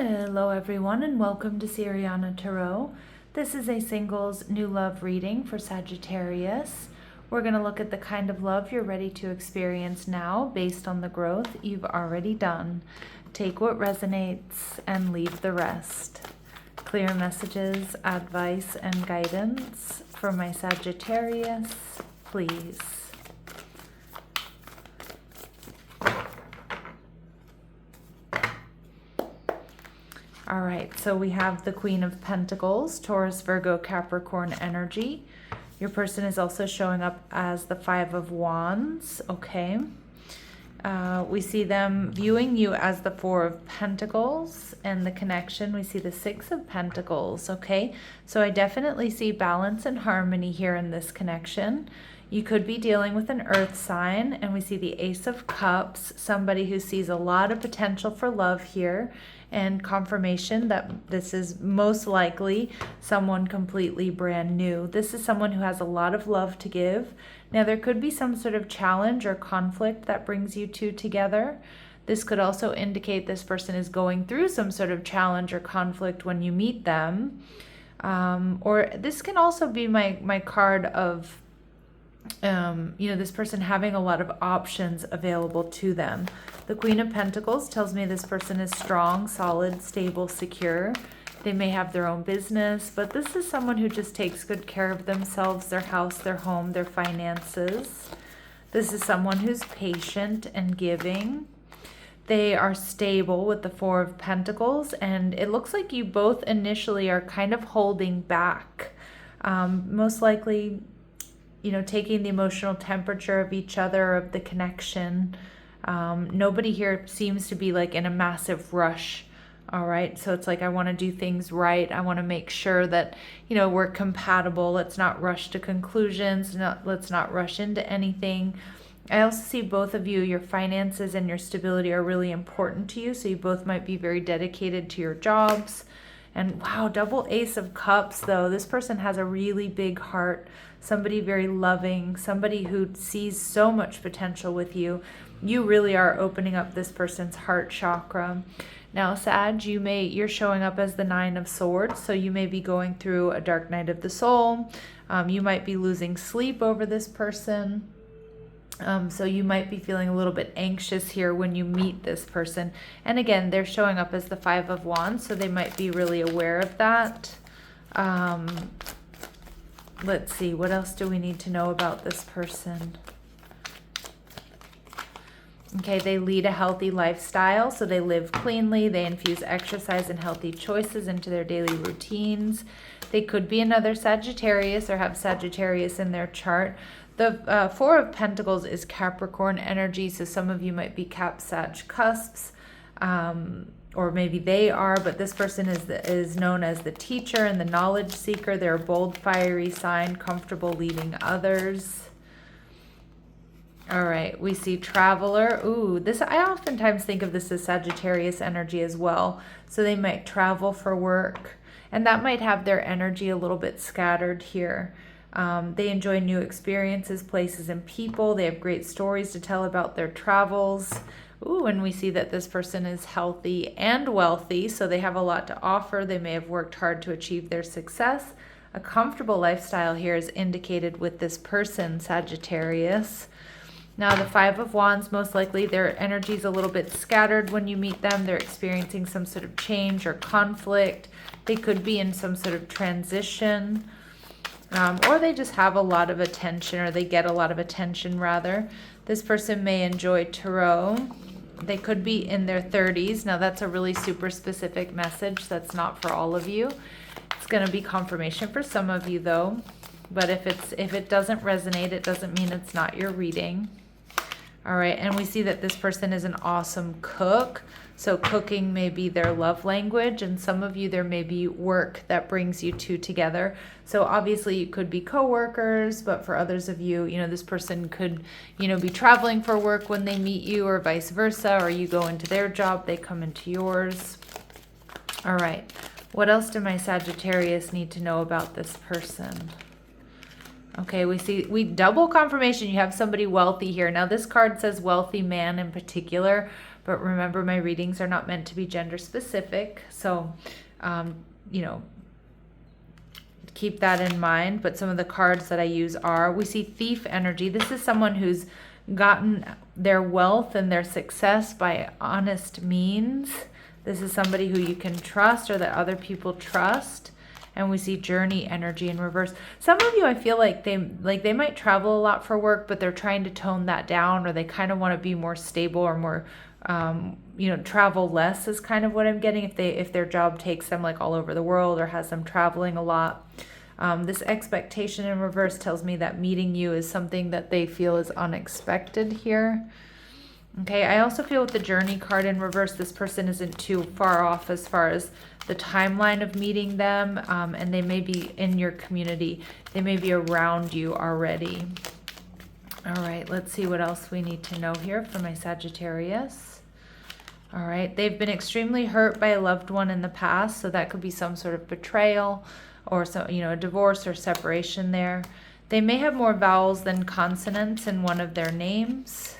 Hello everyone and welcome to Siriana Tarot. This is a singles new love reading for Sagittarius. We're going to look at the kind of love you're ready to experience now based on the growth you've already done. Take what resonates and leave the rest. Clear messages, advice, and guidance for my Sagittarius, please. All right, so we have the Queen of Pentacles, Taurus, Virgo, Capricorn energy. Your person is also showing up as the Five of Wands, okay? We see them viewing you as the Four of Pentacles, and the connection, we see the Six of Pentacles, okay? So I definitely see balance and harmony here in this connection. You could be dealing with an earth sign, and we see the Ace of Cups, somebody who sees a lot of potential for love here, and confirmation that this is most likely someone completely brand new. This is someone who has a lot of love to give. Now, there could be some sort of challenge or conflict that brings you two together. This could also indicate this person is going through some sort of challenge or conflict when you meet them. Or this can also be my card of this person having a lot of options available to them. The Queen of Pentacles tells me this person is strong, solid, stable, secure. They may have their own business, but this is someone who just takes good care of themselves, their house, their home, their finances. This is someone who's patient and giving. They are stable with the Four of Pentacles, and it looks like you both initially are kind of holding back. Most likely, taking the emotional temperature of each other, of the connection. Nobody here seems to be like in a massive rush. All right. So it's like, I want to do things right. I want to make sure that, we're compatible. Let's not rush to conclusions. Let's not rush into anything. I also see both of you, your finances and your stability are really important to you. So you both might be very dedicated to your jobs. And wow, double Ace of Cups though. This person has a really big heart, somebody very loving, somebody who sees so much potential with you. You really are opening up this person's heart chakra. Now, Sag, you're showing up as the Nine of Swords, so you may be going through a dark night of the soul. You might be losing sleep over this person. So you might be feeling a little bit anxious here when you meet this person. And again, they're showing up as the Five of Wands, so they might be really aware of that. Let's see, what else do we need to know about this person? Okay, they lead a healthy lifestyle, so they live cleanly. They infuse exercise and healthy choices into their daily routines. They could be another Sagittarius or have Sagittarius in their chart. The Four of Pentacles is Capricorn energy, so some of you might be Cap, Sag, cusps, or maybe they are, but this person is known as the teacher and the knowledge seeker. They're a bold, fiery sign, comfortable leading others. All right, we see traveler. Ooh, I oftentimes think of this as Sagittarius energy as well. So they might travel for work, and that might have their energy a little bit scattered here. They enjoy new experiences, places, and people. They have great stories to tell about their travels. Ooh, and we see that this person is healthy and wealthy, so they have a lot to offer. They may have worked hard to achieve their success. A comfortable lifestyle here is indicated with this person, Sagittarius. Now, the Five of Wands, most likely their energy is a little bit scattered when you meet them. They're experiencing some sort of change or conflict. They could be in some sort of transition. Or they just have a lot of attention, or they get a lot of attention, rather. This person may enjoy tarot. They could be in their 30s. Now, that's a really super specific message. That's not for all of you. It's going to be confirmation for some of you, though. But if it doesn't resonate, it doesn't mean it's not your reading. All right, and we see that this person is an awesome cook. So cooking may be their love language, and some of you, there may be work that brings you two together. So obviously you could be co-workers, but for others of you, this person could, be traveling for work when they meet you, or vice versa, or you go into their job, they come into yours. All right, what else do my Sagittarius need to know about this person? Okay, we double confirmation. You have somebody wealthy here. Now, this card says wealthy man in particular, But remember, my readings are not meant to be gender specific. So, you know, keep that in mind. But some of the cards that I use are, we see thief energy. This is someone who's gotten their wealth and their success by honest means. This is somebody who you can trust or that other people trust. And we see journey energy in reverse. Some of you, I feel like they might travel a lot for work, but they're trying to tone that down, or they kind of want to be more stable or more, you know, travel less is kind of what I'm getting. If their job takes them like all over the world or has them traveling a lot. This expectation in reverse tells me that meeting you is something that they feel is unexpected here. Okay, I also feel with the journey card in reverse, this person isn't too far off as far as the timeline of meeting them, and they may be in your community. They may be around you already. All right, let's see what else we need to know here for my Sagittarius. All right, they've been extremely hurt by a loved one in the past, so that could be some sort of betrayal or some, you know, a divorce or separation there. They may have more vowels than consonants in one of their names.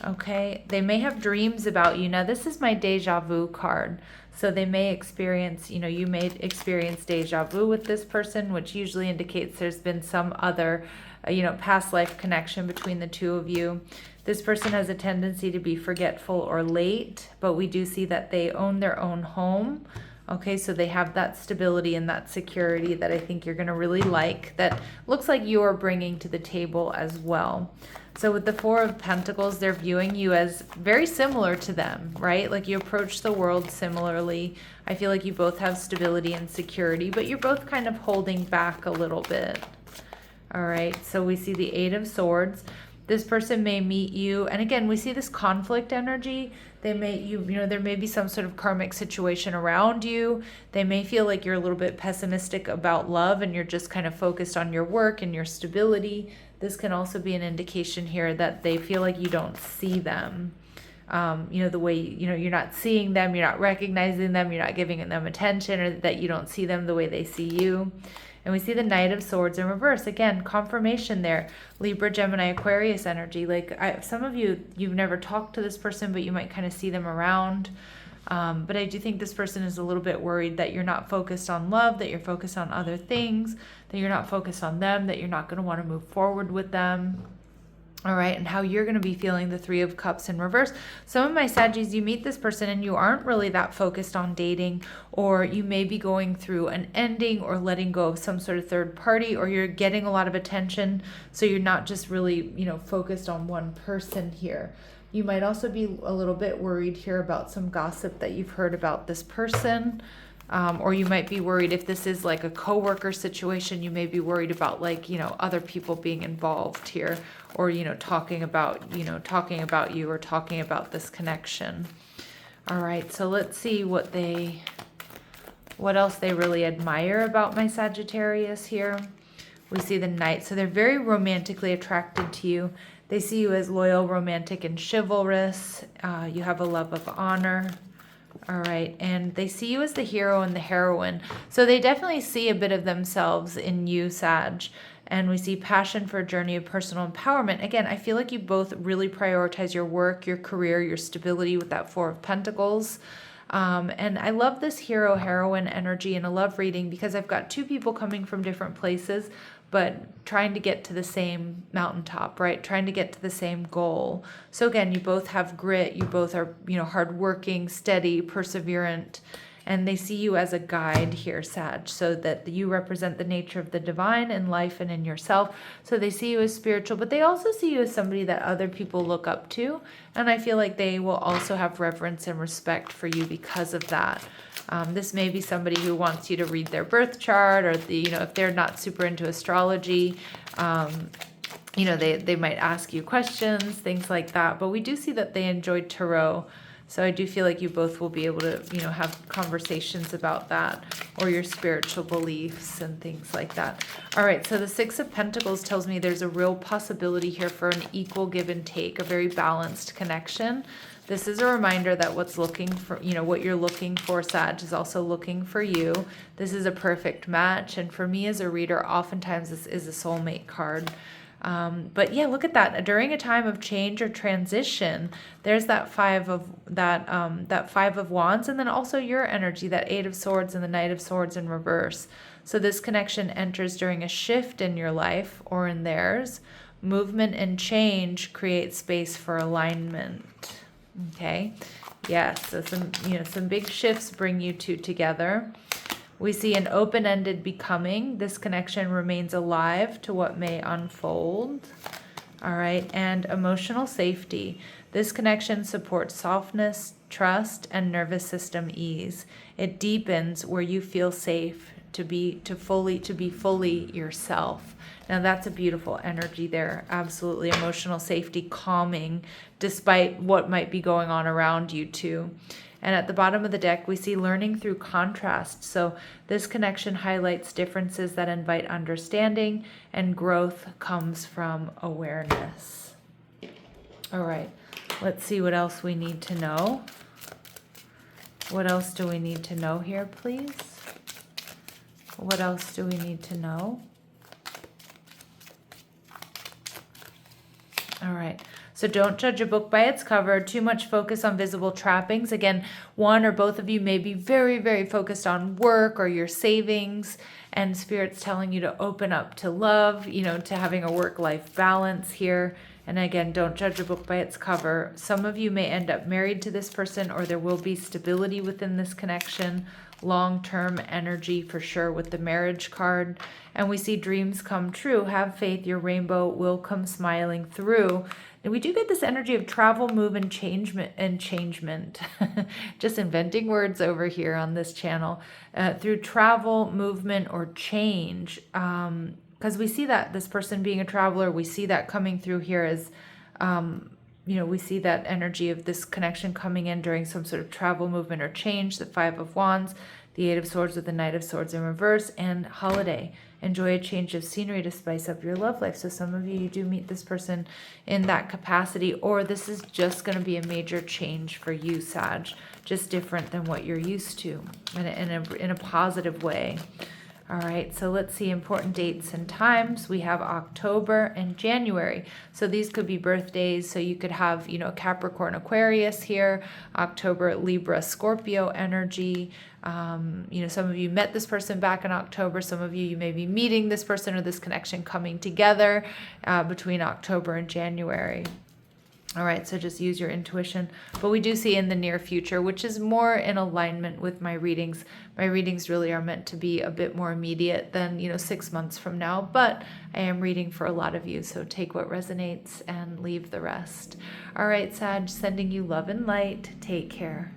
Okay, they may have dreams about you. Now, this is my deja vu card. So they may experience, you know, you may experience deja vu with this person, which usually indicates there's been some other, you know, past life connection between the two of you. This person has a tendency to be forgetful or late, but we do see that they own their own home. Okay, so they have that stability and that security that I think you're going to really like, that looks like you're bringing to the table as well. So with the Four of Pentacles, they're viewing you as very similar to them, right? Like you approach the world similarly. I feel like you both have stability and security, but you're both kind of holding back a little bit. All right, so we see the Eight of Swords. This person may meet you, and again, we see this conflict energy. They may, you know, there may be some sort of karmic situation around you. They may feel like you're a little bit pessimistic about love and you're just kind of focused on your work and your stability. This can also be an indication here that they feel like you don't see them. You know, the way, you know, you're not seeing them, you're not recognizing them, you're not giving them attention, or that you don't see them the way they see you. And we see the Knight of Swords in reverse. Again, confirmation there. Libra, Gemini, Aquarius energy. Like some of you, you've never talked to this person, but you might kind of see them around. But I do think this person is a little bit worried that you're not focused on love, that you're focused on other things, that you're not focused on them, that you're not going to want to move forward with them. All right, and how you're going to be feeling the Three of Cups in reverse. Some of my Saggies, you meet this person and you aren't really that focused on dating, or you may be going through an ending or letting go of some sort of third party, or you're getting a lot of attention, so you're not just really, you know, focused on one person here. You might also be a little bit worried here about some gossip that you've heard about this person. Or you might be worried if this is like a coworker situation, you may be worried about, like, you know, other people being involved here, or, you know, talking about you or talking about this connection. All right, so let's see what else they really admire about my Sagittarius here. We see the Knight. So they're very romantically attracted to you. They see you as loyal, romantic, and chivalrous. You have a love of honor. All right, and they see you as the hero and the heroine. So they definitely see a bit of themselves in you, Sag. And we see passion for a journey of personal empowerment. Again, I feel like you both really prioritize your work, your career, your stability with that Four of Pentacles. And I love this hero, heroine energy in a love reading, because I've got two people coming from different places, but trying to get to the same mountaintop, right? Trying to get to the same goal. So again, you both have grit. You both are, you know, hardworking, steady, perseverant, and they see you as a guide here, Sag, so that you represent the nature of the divine in life and in yourself. So they see you as spiritual, but they also see you as somebody that other people look up to. And I feel like they will also have reverence and respect for you because of that. This may be somebody who wants you to read their birth chart, or you know, if they're not super into astrology, you know, they might ask you questions, things like that. But we do see that they enjoy tarot. So I do feel like you both will be able to, you know, have conversations about that, or your spiritual beliefs and things like that. All right, so the Six of Pentacles tells me there's a real possibility here for an equal give and take, a very balanced connection. This is a reminder that what you're looking for, Sag, is also looking for you. This is a perfect match, and for me as a reader, oftentimes this is a soulmate card. But yeah, look at that. During a time of change or transition, there's that that 5 of Wands, and then also your energy, that 8 of Swords and the Knight of Swords in reverse. So this connection enters during a shift in your life or in theirs. Movement and change create space for alignment. Okay. Yes. So some big shifts bring you two together. We see an open-ended becoming. This connection remains alive to what may unfold. All right. And emotional safety. This connection supports softness, trust, and nervous system ease. It deepens where you feel safe to be fully yourself. Now that's a beautiful energy there. Absolutely. Emotional safety, calming, despite what might be going on around you too. And at the bottom of the deck, we see learning through contrast. So this connection highlights differences that invite understanding, and growth comes from awareness. All right, let's see what else we need to know. What else do we need to know here, please? What else do we need to know? All right. So don't judge a book by its cover. Too much focus on visible trappings. Again, one or both of you may be very, very focused on work or your savings, and Spirit's telling you to open up to love, to having a work-life balance here. And again, don't judge a book by its cover. Some of you may end up married to this person, or there will be stability within this connection. Long-term energy for sure with the marriage card. And we see dreams come true. Have faith, your rainbow will come smiling through. And we do get this energy of travel, move, and changement. Just inventing words over here on this channel. Through travel, movement, or change. Because we see that this person being a traveler, we see that coming through here as, we see that energy of this connection coming in during some sort of travel, movement, or change. The 5 of Wands, the 8 of Swords with the Knight of Swords in reverse, and holiday. Enjoy a change of scenery to spice up your love life. So some of you do meet this person in that capacity, or this is just going to be a major change for you, Sag. Just different than what you're used to in a positive way. All right, so let's see important dates and times. We have October and January. So these could be birthdays. So you could have, Capricorn, Aquarius here, October, Libra, Scorpio energy. Some of you met this person back in October. Some of you may be meeting this person or this connection coming together between October and January. All right, so just use your intuition. But we do see in the near future, which is more in alignment with my readings. My readings really are meant to be a bit more immediate than, 6 months from now. But I am reading for a lot of you, so take what resonates and leave the rest. All right, Sag, sending you love and light. Take care.